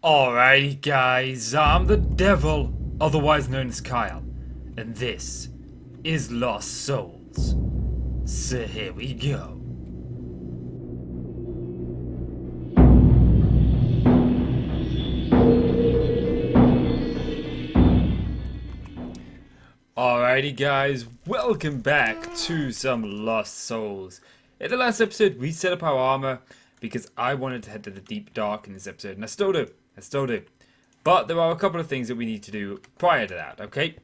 Alrighty, guys, I'm the devil, otherwise known as Kyle, and this is Lost Souls. So here we go. Alrighty, guys, welcome back to some Lost Souls. In the last episode, we set up our armor because I wanted to head to the deep dark in this episode, and I still do. But there are a couple of things that we need to do prior to that, okay?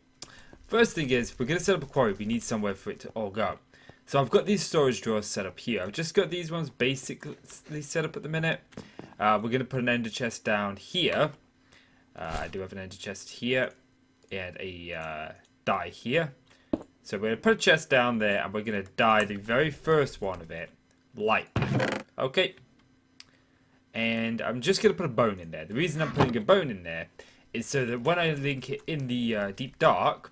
First thing is, we're going to set up a quarry. We need somewhere for it to all go. So I've got these storage drawers set up here. I've just got these ones basically set up at the minute. We're going to put an ender chest down here. I do have an ender chest here and a dye here. So we're going to put a chest down there and we're going to dye the very first one of it light. Okay. And I'm just going to put a bone in there. The reason I'm putting a bone in there is so that when I link it in the deep dark,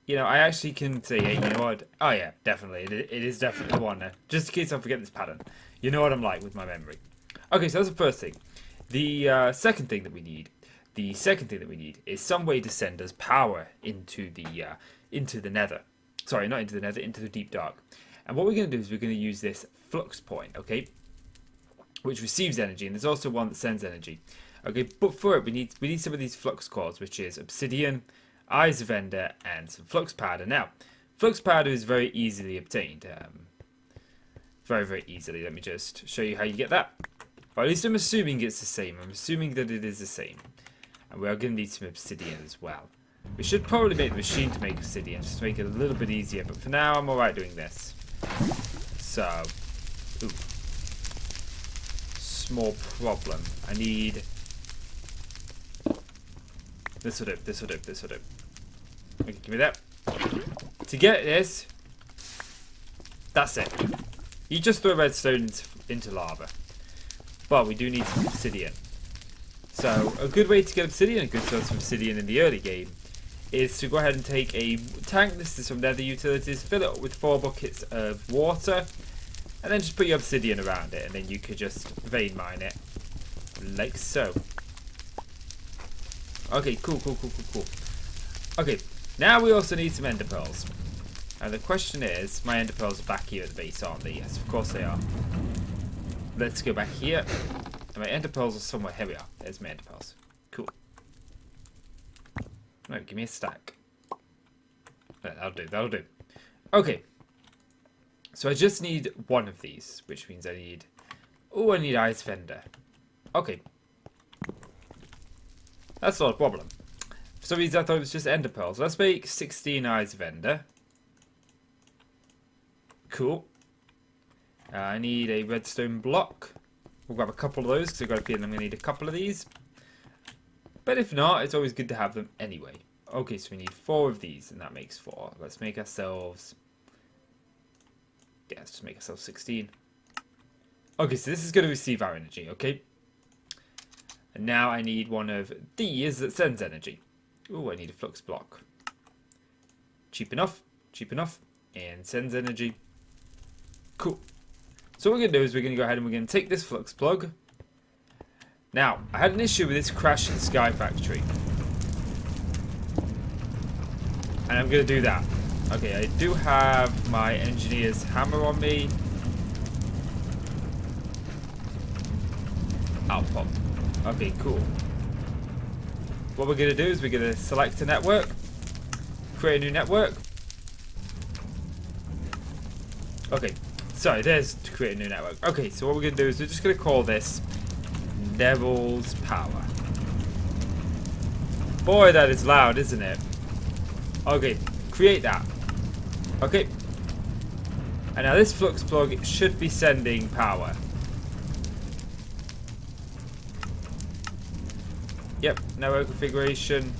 you know, I actually can say, hey, you know what? Oh yeah, definitely. It is definitely the one there. Just in case I forget this pattern. You know what I'm like with my memory. Okay, so that's the first thing. The second thing that we need is some way to send us power into the nether. Sorry, not into the nether, into the deep dark. And what we're going to do is we're going to use this flux point, okay? Which receives energy, and there's also one that sends energy. Okay, but for it, we need some of these flux cores, which is obsidian, eyes of ender, and some flux powder. Now, flux powder is very easily obtained. Very, very easily. Let me just show you how you get that. Or at least I'm assuming it's the same. I'm assuming that it is the same. And we are going to need some obsidian as well. We should probably make the machine to make obsidian, just to make it a little bit easier. But for now, I'm alright doing this. So, ooh. Small problem. I need... This will do. Okay, give me that. To get this, that's it. You just throw redstone into lava. But we do need some obsidian. So, a good way to get obsidian, a good source of obsidian in the early game, is to go ahead and take a tank. This is from Nether Utilities, fill it up with 4 buckets of water, and then just put your obsidian around it, and then you could just vein mine it, like so. Okay, cool. Okay, now we also need some ender pearls. And the question is, my ender pearls are back here at the base, aren't they? Yes, of course they are. Let's go back here. And my ender pearls are somewhere. Here we are. There's my ender pearls. Cool. Right, give me a stack. That'll do. Okay. So I just need one of these, which means I need... Oh, I need ice fender. Okay. That's not a problem. For some reason I thought it was just ender pearls. Let's make 16 eyes of ender. Cool. I need a redstone block. We'll grab a couple of those because I've got a feeling I'm going to need a couple of these. But if not, it's always good to have them anyway. Okay, so we need 4 of these, and that makes 4. Let's make ourselves... Yeah, let's just make ourselves 16. Okay, so this is going to receive our energy, okay? And now I need one of these that sends energy. Oh, I need a flux block. Cheap enough, and sends energy. Cool. So what we're going to do is we're going to go ahead and we're going to take this flux plug. Now, I had an issue with this crash in Sky Factory. And I'm going to do that. Okay, I do have my engineer's hammer on me. Outpop. Okay, cool. What we're going to do is we're going to select a network. Create a new network. Okay, sorry, there's to create a new network. Okay, so what we're going to do is we're just going to call this Devil's Power. Boy, that is loud, isn't it? Okay, create that. Okay. And now this flux plug should be sending power. Yep, network configuration.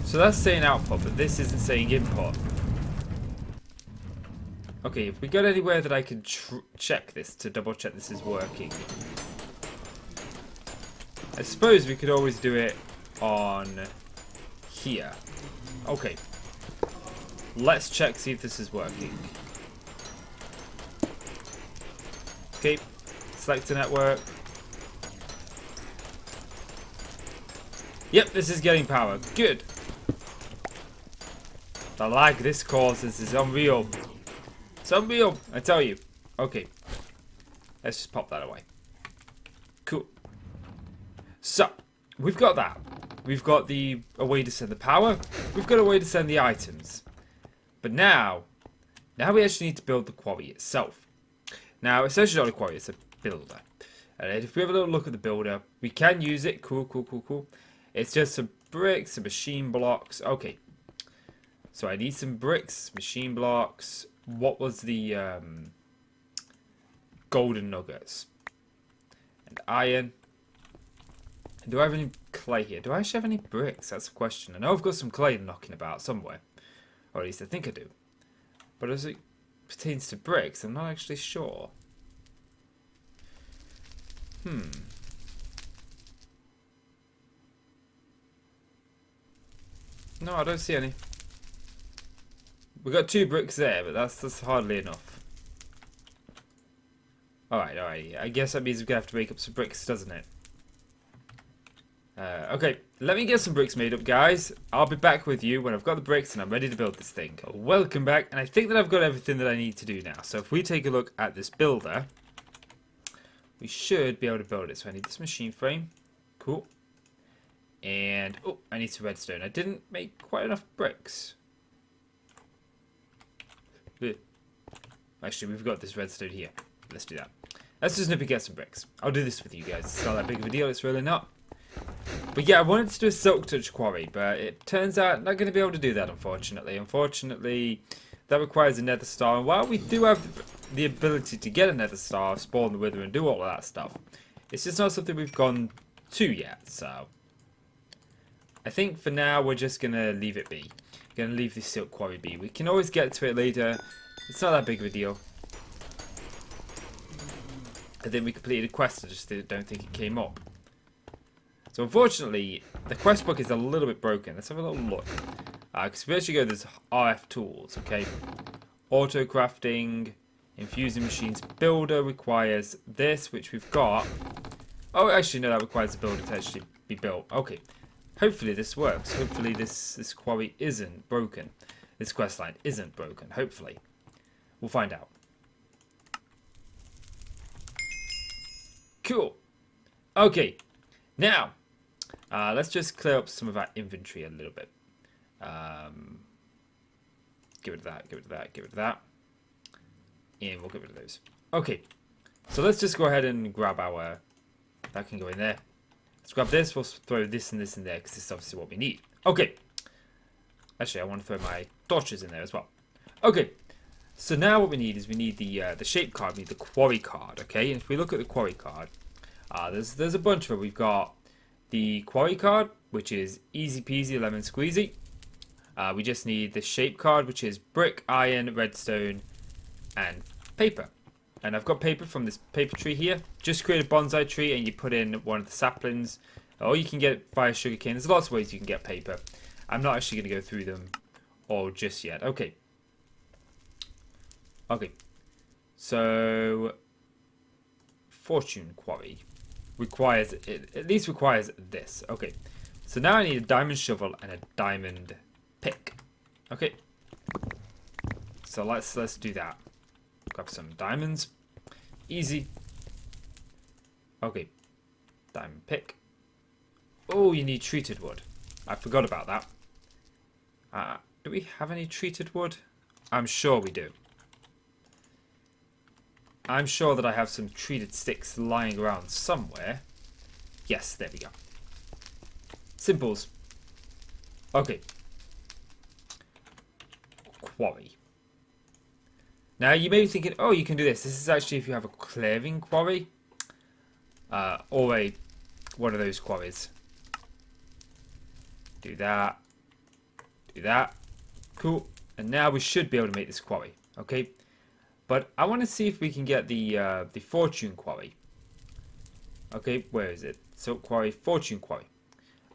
So that's saying output, but this isn't saying input. Okay, if we got anywhere that I can check this to double check this is working. I suppose we could always do it on here. Okay. Let's check, see if this is working. Okay. Select a network. Yep, this is getting power. Good. The lag this causes is unreal. It's unreal, I tell you. Okay. Let's just pop that away. Cool. So, we've got that. We've got a way to send the power. We've got a way to send the items. But now we actually need to build the quarry itself. Now, it's actually not a quarry, it's a builder. And if we have a little look at the builder, we can use it. Cool, cool, cool, cool. It's just some bricks, some machine blocks. Okay. So I need some bricks, machine blocks. What was the golden nuggets? And iron. And do I have any clay here? Do I actually have any bricks? That's a question. I know I've got some clay knocking about somewhere. Or at least I think I do. But as it pertains to bricks, I'm not actually sure. No, I don't see any. We got 2 bricks there, but that's hardly enough. Alright, alright. I guess that means we're going to have to make up some bricks, doesn't it? Okay, let me get some bricks made up, guys. I'll be back with you when I've got the bricks and I'm ready to build this thing. Welcome back, and I think that I've got everything that I need to do now. So if we take a look at this builder, we should be able to build it. So I need this machine frame. Cool. And, oh, I need some redstone. I didn't make quite enough bricks. Actually, we've got this redstone here. Let's do that. Let's just get some bricks. I'll do this with you guys. It's not that big of a deal. It's really not. But yeah, I wanted to do a silk touch quarry, but it turns out I'm not going to be able to do that, unfortunately. Unfortunately, that requires a nether star. And while we do have the ability to get a nether star, spawn the wither, and do all of that stuff, it's just not something we've gone to yet. So I think for now we're just going to leave it be. We're going to leave this silk quarry be. We can always get to it later. It's not that big of a deal. I think we completed a quest, I just don't think it came up. So unfortunately, the quest book is a little bit broken. Let's have a little look. Because we actually go to this RF tools, okay? Auto crafting, infusing machines, builder requires this, which we've got. Oh, actually no, that requires the builder to actually be built. Okay. Hopefully this works. Hopefully this quarry isn't broken. This quest line isn't broken. Hopefully. We'll find out. Cool. Okay. Now, let's just clear up some of our inventory a little bit. Get rid of that, get rid of that, get rid of that. And we'll get rid of those. Okay. So let's just go ahead and grab our... That can go in there. Let's grab this. We'll throw this and this in there because this is obviously what we need. Okay. Actually, I want to throw my torches in there as well. Okay. So now what we need is we need the shape card. We need the quarry card. Okay. And if we look at the quarry card, there's a bunch of them. We've got the quarry card, which is easy peasy lemon squeezy. We just need the shape card, which is brick, iron, redstone, and paper. And I've got paper from this paper tree here. Just create a bonsai tree and you put in one of the saplings. Or you can get it via sugarcane. There's lots of ways you can get paper. I'm not actually going to go through them all just yet. Okay. Okay. So, fortune quarry requires, it at least requires this. Okay. So now I need a diamond shovel and a diamond pick. Okay. So let's do that. Grab some diamonds. Easy. Okay. Diamond pick. Oh, you need treated wood. I forgot about that. Do we have any treated wood? I'm sure we do. I'm sure that I have some treated sticks lying around somewhere. Yes, there we go. Simples. Okay. Quarry. Now, you may be thinking, oh, you can do this. This is actually if you have a clearing quarry. Or one of those quarries. Do that. Do that. Cool. And now we should be able to make this quarry. Okay. But I want to see if we can get the fortune quarry. Okay, where is it? Silk quarry, fortune quarry.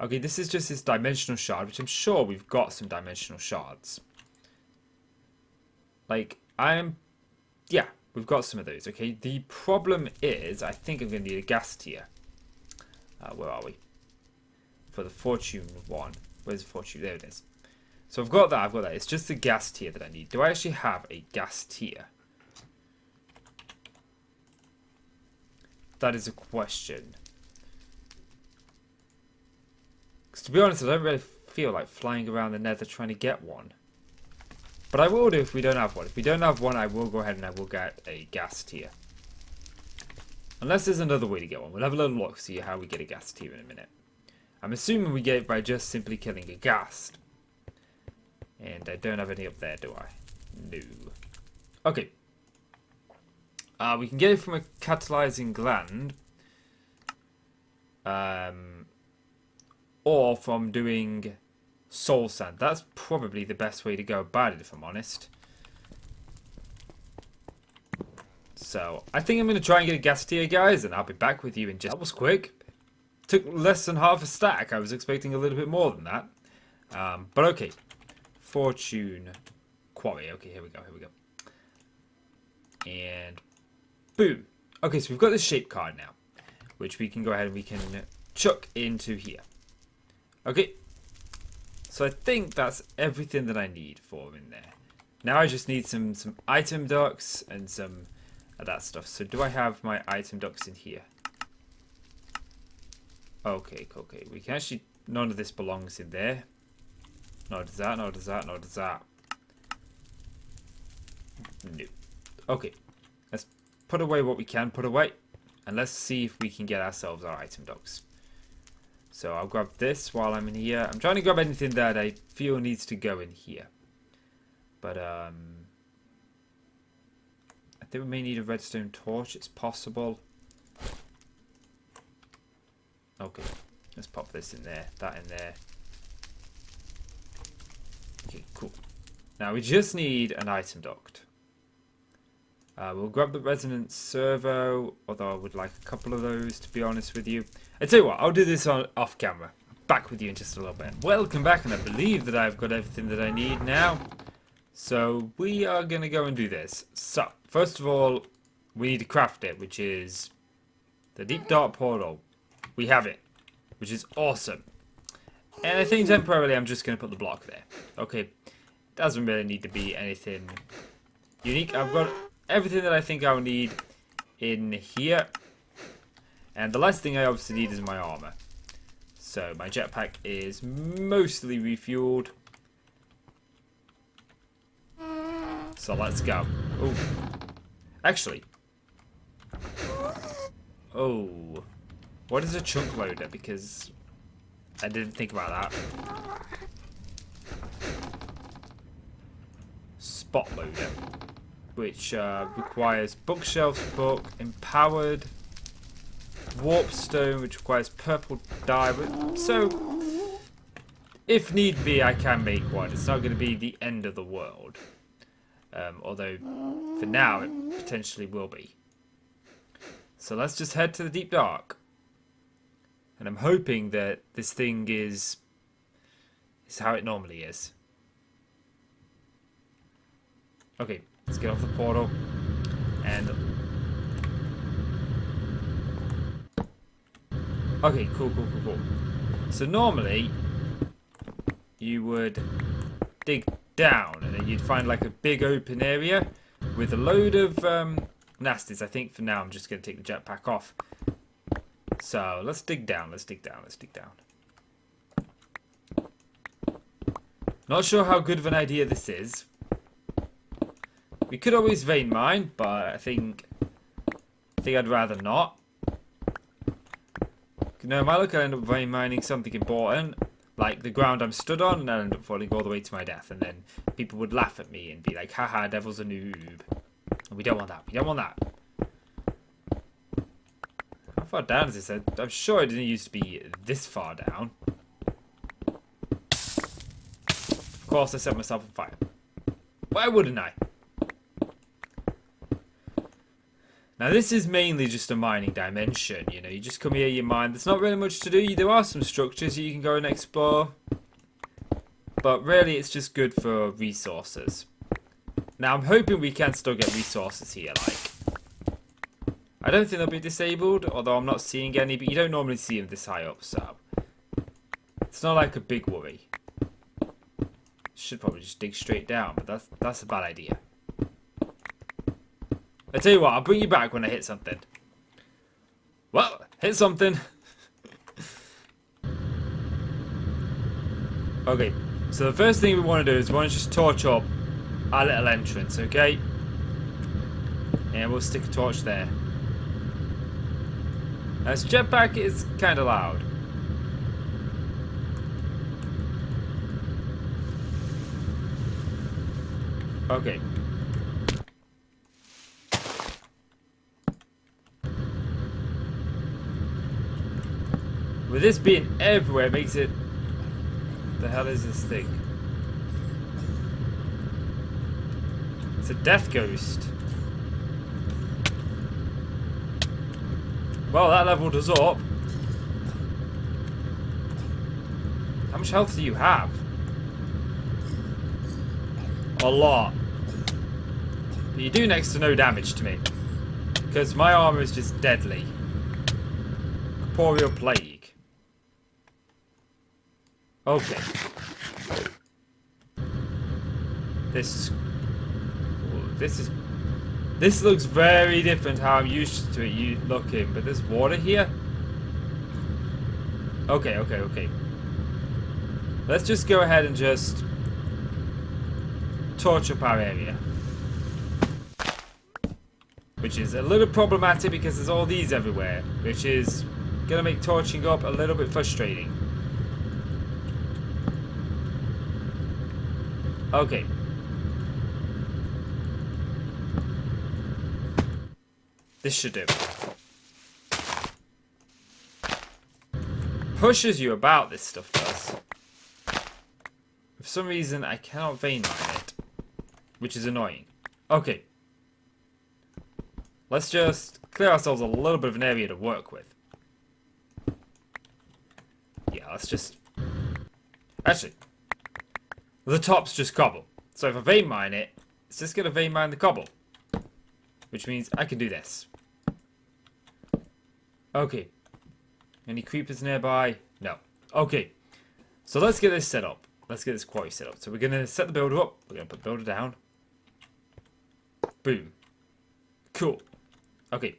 Okay, this is just this dimensional shard, which I'm sure we've got some dimensional shards. Like, yeah, we've got some of those, okay? The problem is, I think I'm going to need a gas tier. Where are we? For the fortune one. Where's the fortune? There it is. So I've got that, I've got that. It's just the gas tier that I need. Do I actually have a gas tier? That is a question. Because to be honest, I don't really feel like flying around the nether trying to get one. But I will do if we don't have one. If we don't have one, I will go ahead and I will get a gas tier. Unless there's another way to get one. We'll have a little look, see how we get a gas tier in a minute. I'm assuming we get it by just simply killing a ghast. And I don't have any up there, do I? No. Okay. We can get it from a catalyzing gland. Or from doing soul sand. That's probably the best way to go about it, if I'm honest. So, I think I'm going to try and get a gas tier, guys, and I'll be back with you in just... That was quick. Took less than half a stack. I was expecting a little bit more than that. But okay. Fortune quarry. Okay, here we go, here we go. And boom. Okay, so we've got this shape card now, which we can go ahead and we can chuck into here. Okay. So I think that's everything that I need for in there. Now I just need some item ducts and some of that stuff. So do I have my item ducts in here? Okay, okay. We can actually... None of this belongs in there. Nor does that, nor does that, nor does that. No. Okay. Let's put away what we can put away. And let's see if we can get ourselves our item ducts. So I'll grab this while I'm in here. I'm trying to grab anything that I feel needs to go in here. But, I think we may need a redstone torch. It's possible. Okay. Let's pop this in there. That in there. Okay, cool. Now we just need an item duct. We'll grab the resonance servo, although I would like a couple of those, to be honest with you. I tell you what, I'll do this off camera. Back with you in just a little bit. Welcome back, and I believe that I've got everything that I need now. So we are going to go and do this. So, first of all, we need to craft it, which is the deep dark portal. We have it, which is awesome. And I think temporarily I'm just going to put the block there. Okay, doesn't really need to be anything unique. I've got everything that I think I'll need in here. And the last thing I obviously need is my armor. So my jetpack is mostly refueled. So let's go. Oh, actually. Oh, what is a chunk loader? Because I didn't think about that. Spot loader, which requires bookshelf book, empowered, warp stone, which requires purple dye. So, if need be, I can make one. It's not going to be the end of the world. Although, for now, it potentially will be. So let's just head to the deep dark. And I'm hoping that this thing is how it normally is. Okay, let's get off the portal. And... okay, cool. So normally, you would dig down, and then you'd find like a big open area with a load of nasties. I think for now I'm just going to take the jetpack off. So let's dig down, let's dig down. Not sure how good of an idea this is. We could always vein mine, but I think I'd rather not. No, my luck, I end up vein mining something important, like the ground I'm stood on, and I end up falling all the way to my death, and then people would laugh at me and be like, haha, Devil's a noob. And we don't want that, we don't want that. How far down is this? I'm sure it didn't used to be this far down. Of course I set myself on fire. Why wouldn't I? Now this is mainly just a mining dimension, you know, you just come here, you mine. There's not really much to do. There are some structures you can go and explore. But really it's just good for resources. Now, I'm hoping we can still get resources here, like. I don't think they'll be disabled, although I'm not seeing any, but you don't normally see them this high up, so. It's not like a big worry. Should probably just dig straight down, but that's a bad idea. I tell you what, I'll bring you back when I hit something. Well, hit something. Okay, so the first thing we want to do is we want to just torch up our little entrance, okay? And we'll stick a torch there. Now, this jetpack is kind of loud. Okay. With this being everywhere, it makes it... The hell is this thing? It's a death ghost. Well, that leveled us up. How much health do you have? A lot. But you do next to no damage to me. Because my armor is just deadly. Corporeal plague. Okay. This looks very different how I'm used to it looking, but there's water here? Okay. Let's just go ahead and just torch up our area. Which is a little problematic because there's all these everywhere, which is gonna make torching up a little bit frustrating. Okay. This should do. Pushes you about, this stuff does. For some reason, I cannot vein mine it. Which is annoying. Okay. Let's just clear ourselves a little bit of an area to work with. Yeah, let's just... Actually, the top's just cobble. So if I vein mine it, it's just going to vein mine the cobble. Which means I can do this. Okay. Any creepers nearby? No. Okay. So let's get this set up. Let's get this quarry set up. So we're going to set the builder up. We're going to put the builder down. Boom. Cool. Okay.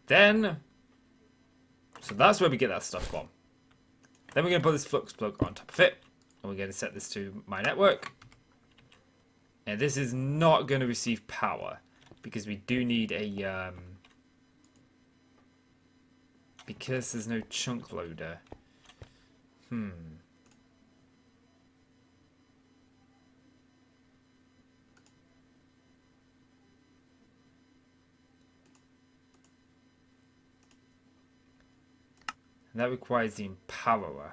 Then... So that's where we get that stuff from. Then we're going to put this flux plug on top of it. And we're going to set this to my network. And this is not going to receive power. Because we do need a... Because there's no chunk loader. And that requires the empowerer.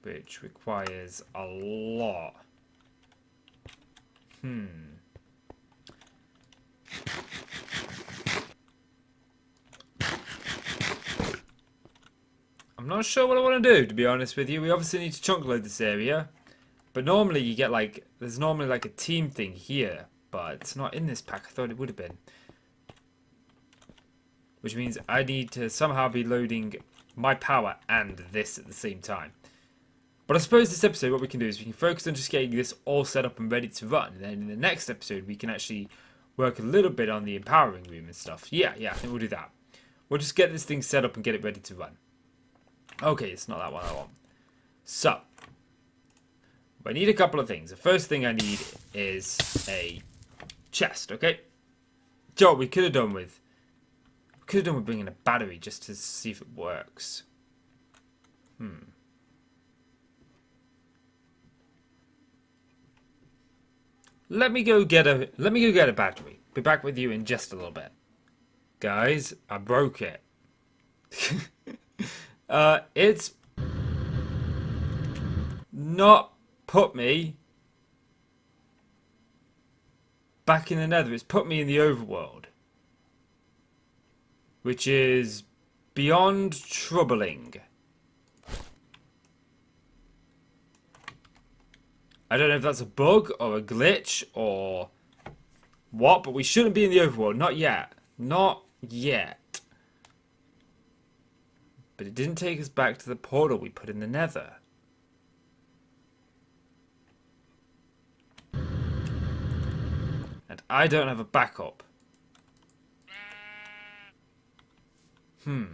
Which requires a lot. I'm not sure what I want to do, to be honest with you. We obviously need to chunk load this area. But normally you get like... There's normally like a team thing here. But it's not in this pack. I thought it would have been. Which means I need to somehow be loading my power and this at the same time. But I suppose this episode, what we can do is we can focus on just getting this all set up and ready to run. And then in the next episode, we can actually work a little bit on the empowering room and stuff. Yeah, I think we'll do that. We'll just get this thing set up and get it ready to run. Okay, it's not that one I want. So, I need a couple of things. The first thing I need is a chest, okay? Joe, we could have done with bringing a battery just to see if it works. Let me go get a battery. Be back with you in just a little bit. Guys, I broke it. It's not put me back in the nether. It's put me in the overworld. Which is beyond troubling. I don't know if that's a bug or a glitch or what, but we shouldn't be in the overworld. Not yet. Not yet. But it didn't take us back to the portal we put in the nether. And I don't have a backup. I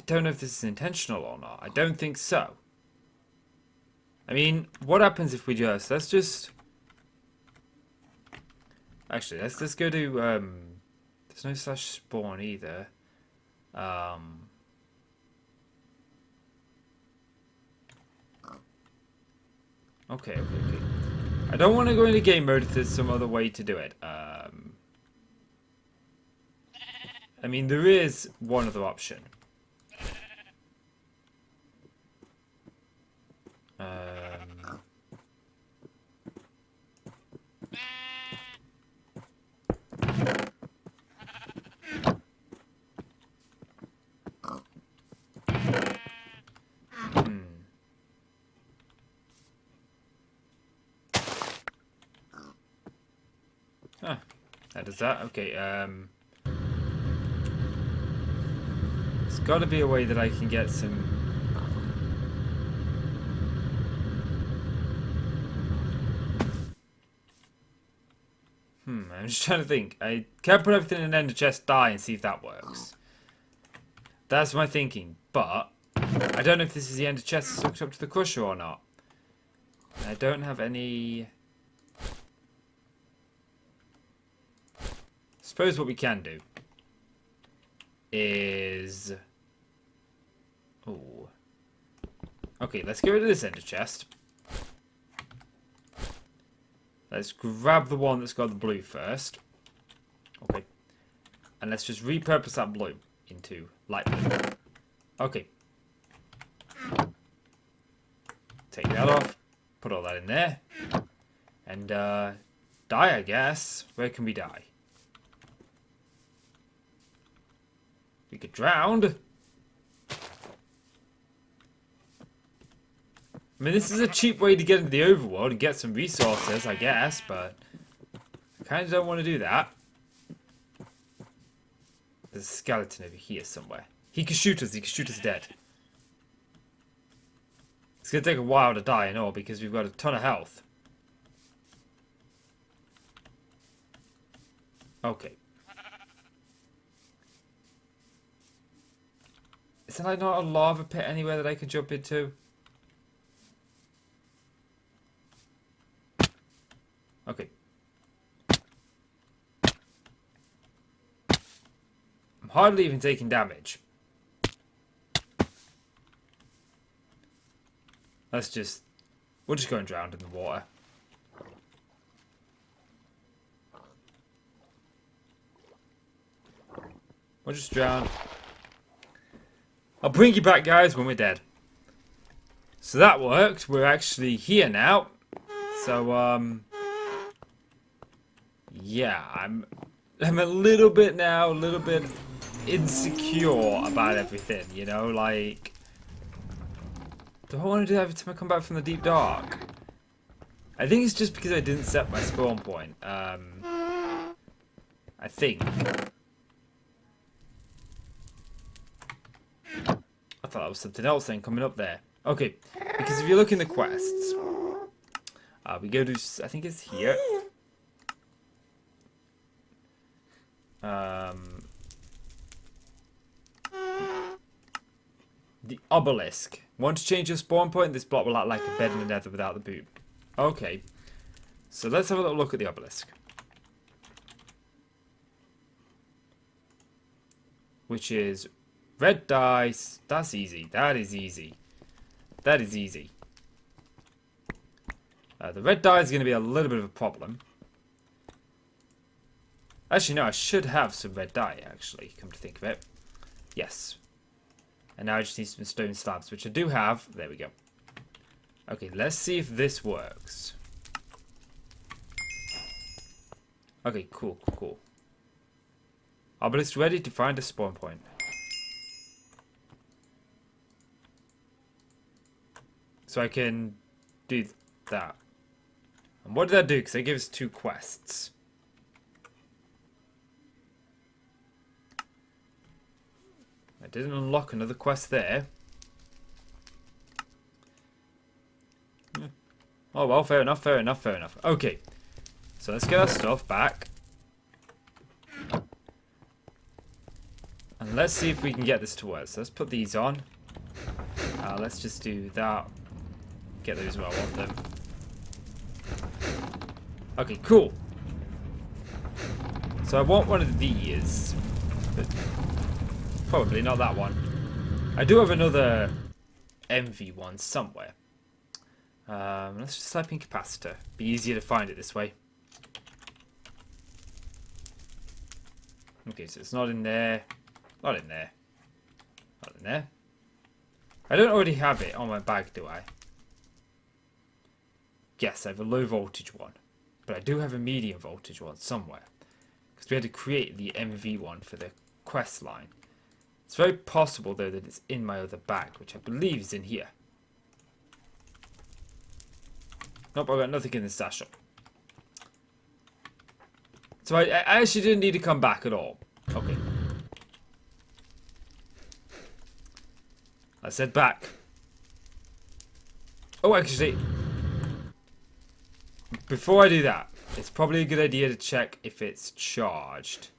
don't know if this is intentional or not. I don't think so. I mean, what happens if we just... Let's just... Actually, let's go to... There's no slash spawn either. Okay. I don't want to go into game mode if there's some other way to do it. I mean, there is one other option. That does that. Okay, there's got to be a way that I can get some... I'm just trying to think. I can't put everything in an ender chest, die, and see if that works. That's my thinking, but I don't know if this is the ender chest that's hooked up to the crusher or not. I don't have any... Suppose what we can do is... Oh. Okay, let's get rid of this ender chest. Let's grab the one that's got the blue first. Okay. And let's just repurpose that blue into light blue. Okay. Take that off. Put all that in there. And, die, I guess. Where can we die? We could drown. I mean, this is a cheap way to get into the overworld and get some resources, I guess, but I kind of don't want to do that. There's a skeleton over here somewhere. He can shoot us. He can shoot us dead. It's going to take a while to die and all because we've got a ton of health. Okay. Is there like not a lava pit anywhere that I can jump into? Okay. I'm hardly even taking damage. We'll just go and drown in the water. We'll just drown. I'll bring you back, guys, when we're dead. So that worked. We're actually here now. So, yeah, I'm a little bit insecure about everything, you know, like, do I want to do that every time I come back from the deep dark? I think it's just because I didn't set my spawn point, I think. I thought that was something else then coming up there. Okay, because if you look in the quests, we go to, I think it's here. The obelisk. Want to change your spawn point? This block will act like a bed in the nether without the boot. Okay. So let's have a little look at the obelisk. Which is red dice. That's easy. That is easy. That is easy. The red dye is going to be a little bit of a problem. Actually, no, I should have some red dye, actually, come to think of it. Yes. And now I just need some stone slabs, which I do have. There we go. Okay, let's see if this works. Okay, cool. Obelisk ready to find a spawn point. So I can do that. And what did that do? Because it gives 2 quests. I didn't unlock another quest there. Oh well, fair enough, fair enough, fair enough. Okay. So let's get our stuff back. And let's see if we can get this to work. So let's put these on. Let's just do that. Get those where I want them. Okay, cool. So I want one of these. But probably not that one. I do have another MV one somewhere. Let's just type in capacitor. Be easier to find it this way. Okay, so it's not in there. Not in there. Not in there. I don't already have it on my bag, do I? Yes, I have a low voltage one. But I do have a medium voltage one somewhere. Because we had to create the MV one for the quest line. It's very possible, though, that it's in my other bag, which I believe is in here. Nope, I've got nothing in the satchel. So I actually didn't need to come back at all. Okay. I said back. Oh, actually, before I do that, it's probably a good idea to check if it's charged.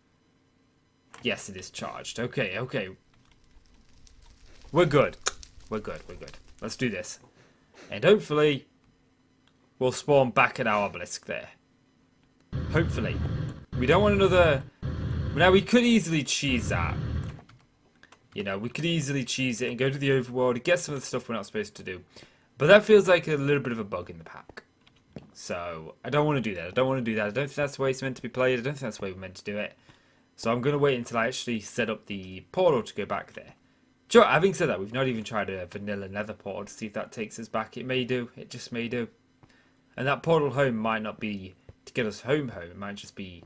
Yes, it is charged. Okay, okay. We're good. We're good, we're good. Let's do this. And hopefully, we'll spawn back at our obelisk there. Hopefully. We don't want another... Now, we could easily cheese that. You know, we could easily cheese it and go to the overworld and get some of the stuff we're not supposed to do. But that feels like a little bit of a bug in the pack. So, I don't want to do that. I don't want to do that. I don't think that's the way it's meant to be played. I don't think that's the way we're meant to do it. So, I'm going to wait until I actually set up the portal to go back there. Sure, having said that, we've not even tried a vanilla nether portal to see if that takes us back. It may do. It just may do. And that portal home might not be to get us home. It might just be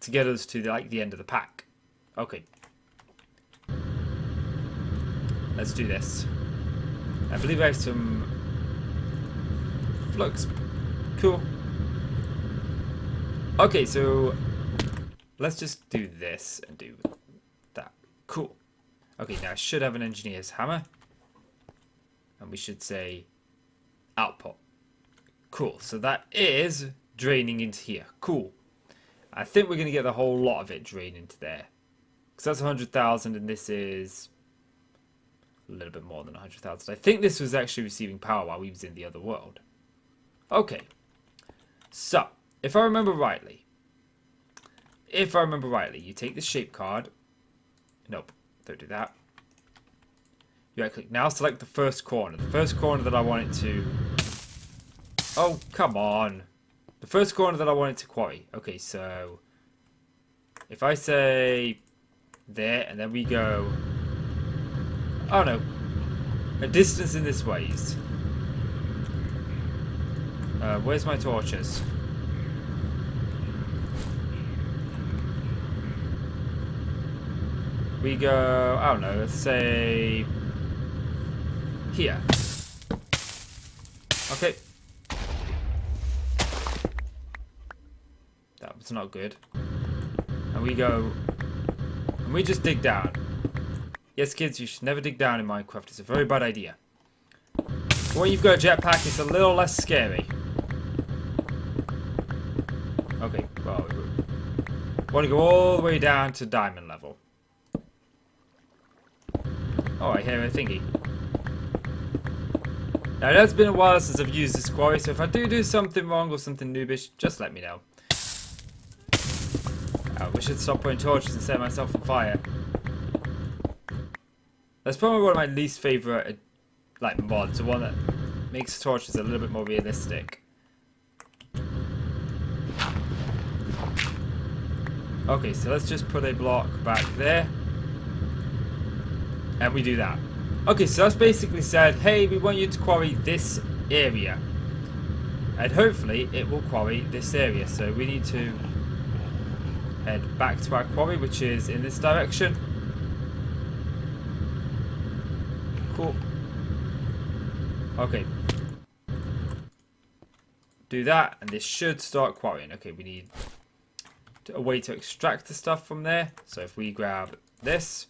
to get us to the end of the pack. Okay. Let's do this. I believe I have some flux. Cool. Okay, so let's just do this and do that. Cool. Okay, now I should have an engineer's hammer. And we should say output. Cool. So that is draining into here. Cool. I think we're going to get the whole lot of it drain into there. Because that's 100,000 and this is a little bit more than 100,000. I think this was actually receiving power while we was in the other world. Okay. So, if I remember rightly, you take this shape card. Nope, don't do that. You right click. Now select the first corner. The first corner that I want it to... Oh, come on. The first corner that I want it to quarry. Okay, so... If I say... There, and then we go... Oh no. A distance in this ways. Where's my torches? We go... I don't know, let's say... Here. Okay. That was not good. And we go... And we just dig down. Yes, kids, you should never dig down in Minecraft. It's a very bad idea. But when you've got a jetpack, it's a little less scary. Okay, well, we want to go all the way down to diamond level. Oh, I hear a thingy. Now, it has been a while since I've used this quarry, so if I do something wrong or something noobish, just let me know. We should stop putting torches and set myself on fire. That's probably one of my least favourite mods, the one that makes torches a little bit more realistic. Okay, so let's just put a block back there. And we do that. Okay, so that's basically said, hey, we want you to quarry this area. And hopefully it will quarry this area. So we need to head back to our quarry, which is in this direction. Cool. Okay. Do that, and this should start quarrying. Okay, we need a way to extract the stuff from there. So if we grab this,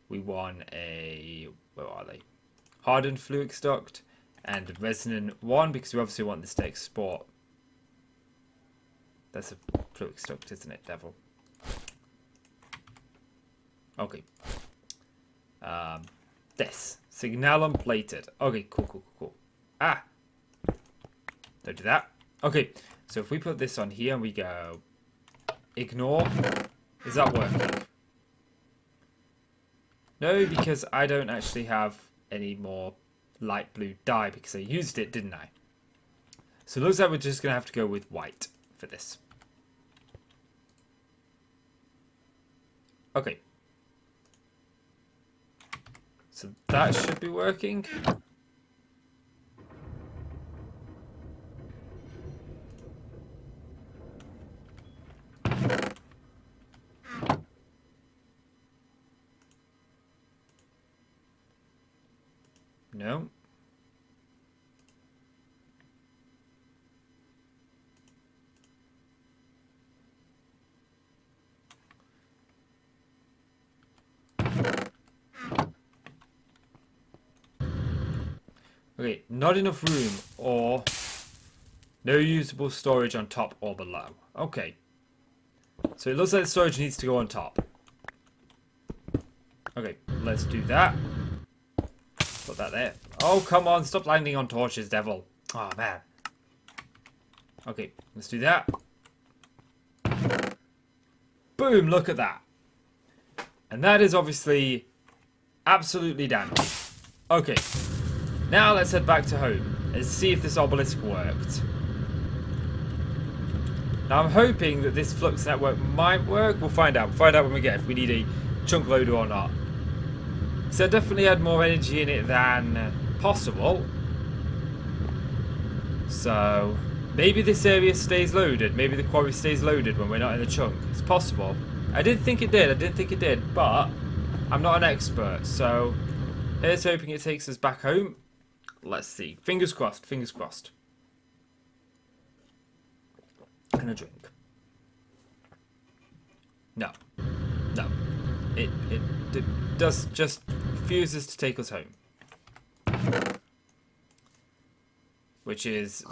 we want a, where are they? Hardened fluic duct and a resonant one, because we obviously want this to export. That's a fluic duct, isn't it, devil? Okay. This. Signalum plated. Okay, cool. Ah! Don't do that. Okay, so if we put this on here and we go ignore, is that working? No, because I don't actually have any more light blue dye because I used it, didn't I? So it looks like we're just going to have to go with white for this. Okay. So that should be working. No. Okay, not enough room or no usable storage on top or below. Okay. So it looks like the storage needs to go on top. Okay, let's do that. Put that there. Oh, come on. Stop landing on torches, devil. Oh, man. Okay, let's do that. Boom, look at that. And that is obviously absolutely damaged. Okay. Now let's head back to home and see if this obelisk worked. Now I'm hoping that this flux network might work. We'll find out. We'll find out when we get if we need a chunk loader or not. So I definitely had more energy in it than possible. So maybe this area stays loaded. Maybe the quarry stays loaded when we're not in the chunk. It's possible. I didn't think it did. But I'm not an expert. So here's hoping it takes us back home. Let's see. Fingers crossed. Fingers crossed. And a drink. No. No. It does just refuses to take us home. Which is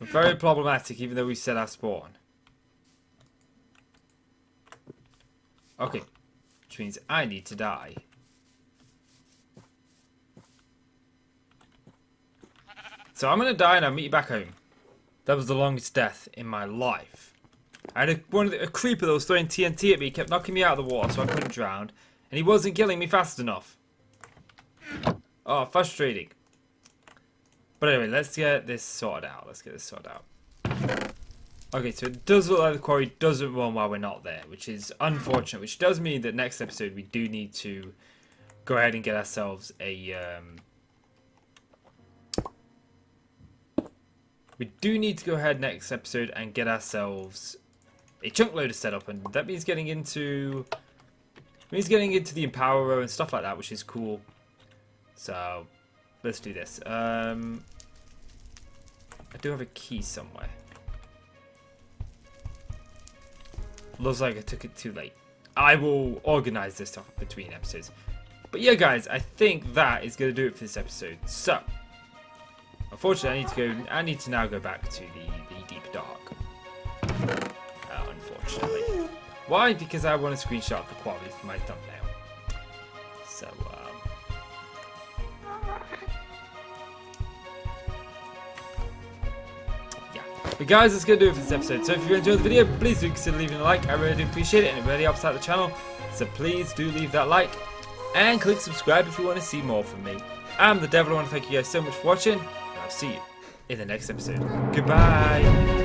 very problematic, even though we set our spawn. Okay. Which means I need to die. So I'm going to die and I'll meet you back home. That was the longest death in my life. I had a creeper that was throwing TNT at me. He kept knocking me out of the water so I couldn't drown. And he wasn't killing me fast enough. Oh, frustrating. But anyway, let's get this sorted out. Okay, so it does look like the quarry doesn't run while we're not there, which is unfortunate. Which does mean that next episode we do need to go ahead and get ourselves a... We do need to go ahead next episode and get ourselves a chunk loader set up, and that means getting into the Empowerer and stuff like that, which is cool. So let's do this. I do have a key somewhere. Looks like I took it too late. I will organize this stuff between episodes. But yeah, guys, I think that is going to do it for this episode. So unfortunately, I need to now go back to the deep dark. Unfortunately. Why? Because I want to screenshot the quality for my thumbnail. So, yeah. But guys, that's going to do it for this episode. So if you enjoyed the video, please do consider leaving a like. I really do appreciate it, and it really helps out the channel. So please do leave that like. And click subscribe if you want to see more from me. I'm the Devil. I want to thank you guys so much for watching. I'll see you in the next episode. Goodbye.